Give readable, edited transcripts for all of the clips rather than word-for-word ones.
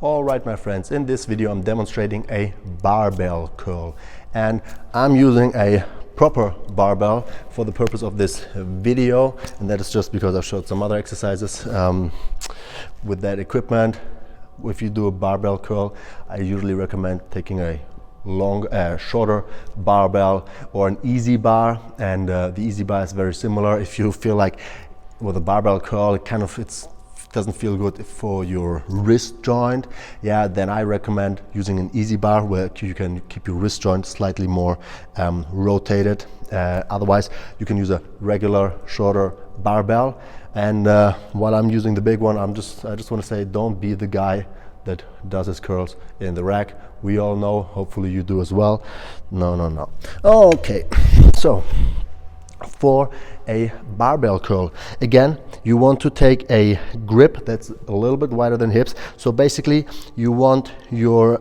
All right, my friends, in this video I'm demonstrating a barbell curl, and I'm using a proper barbell for the purpose of this video, and that is just because I've showed some other exercises with that equipment. If you do a barbell curl, I usually recommend taking a shorter barbell or an easy bar, and the easy bar is very similar. If you feel like with a barbell curl it doesn't feel good for your wrist joint, then I recommend using an easy bar where you can keep your wrist joint slightly more rotated. Otherwise you can use a regular shorter barbell, and while I'm using the big one, I just want to say, don't be the guy that does his curls in the rack. We all know, hopefully you do as well. No. Okay, so for a barbell curl, again, you want to take a grip that's a little bit wider than hips. So basically you want your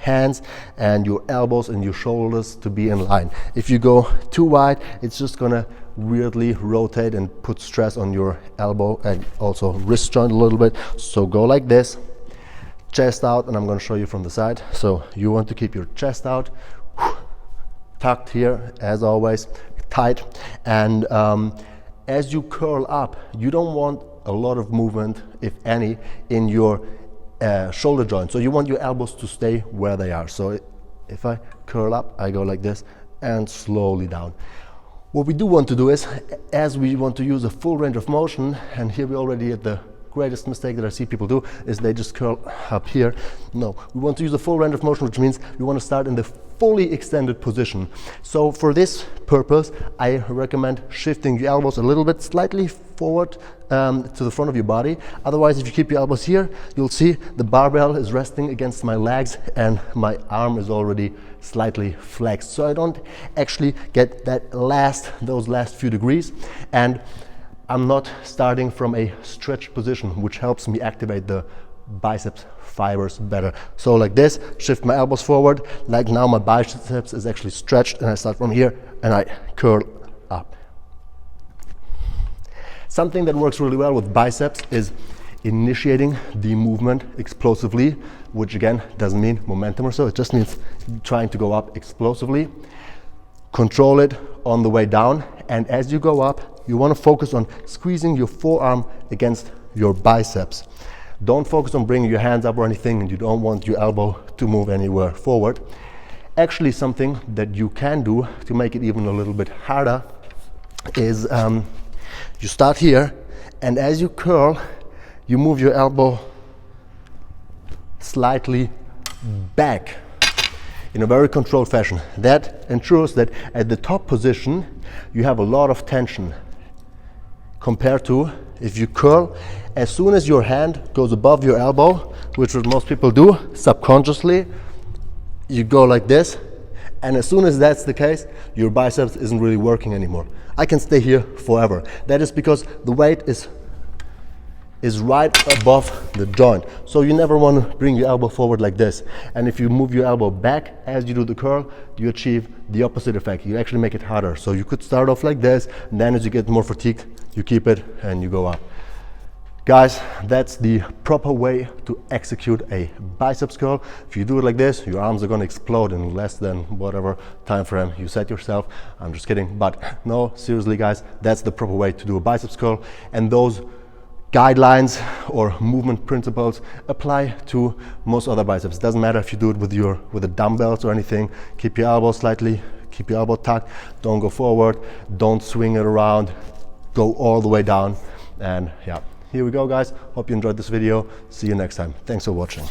hands and your elbows and your shoulders to be in line. If you go too wide, it's just gonna weirdly rotate and put stress on your elbow and also wrist joint a little bit. So go like this, chest out, and I'm going to show you from the side. So you want to keep your chest out, tucked here as always, tight, and as you curl up, you don't want a lot of movement, if any, in your shoulder joint. So you want your elbows to stay where they are. So if I curl up, I go like this and slowly down. What we do want to do is, as we want to use a full range of motion, and here we already at the greatest mistake that I see people do is they just curl up here. No, we want to use a full range of motion, which means we want to start in the fully extended position. So for this purpose, I recommend shifting your elbows a little bit slightly forward to the front of your body. Otherwise, if you keep your elbows here, you'll see the barbell is resting against my legs and my arm is already slightly flexed. So I don't actually get those last few degrees, and I'm not starting from a stretch position, which helps me activate the biceps fibers better. So like this, shift my elbows forward, like now my biceps is actually stretched, and I start from here and I curl up. Something that works really well with biceps is initiating the movement explosively, which again doesn't mean momentum or so, it just means trying to go up explosively. Control it on the way down, and as you go up, you want to focus on squeezing your forearm against your biceps. Don't focus on bringing your hands up or anything, and you don't want your elbow to move anywhere forward. Actually, something that you can do to make it even a little bit harder is you start here, and as you curl, you move your elbow slightly back in a very controlled fashion. That ensures that at the top position you have a lot of tension, compared to if you curl, as soon as your hand goes above your elbow, which what most people do subconsciously, you go like this, and as soon as that's the case, your biceps isn't really working anymore. I can stay here forever. That is because the weight is right above the joint. So you never want to bring your elbow forward like this. And if you move your elbow back as you do the curl, you achieve the opposite effect. You actually make it harder. So you could start off like this, and then as you get more fatigued, you keep it and you go up. Guys, that's the proper way to execute a biceps curl. If you do it like this, your arms are going to explode in less than whatever time frame you set yourself. I'm just kidding, but no, seriously guys, that's the proper way to do a biceps curl, and those guidelines or movement principles apply to most other biceps. It doesn't matter if you do it with the dumbbells or anything. Keep your elbow tucked, don't go forward, don't swing it around, go all the way down. And yeah, here we go guys, hope you enjoyed this video. See you next time. Thanks for watching.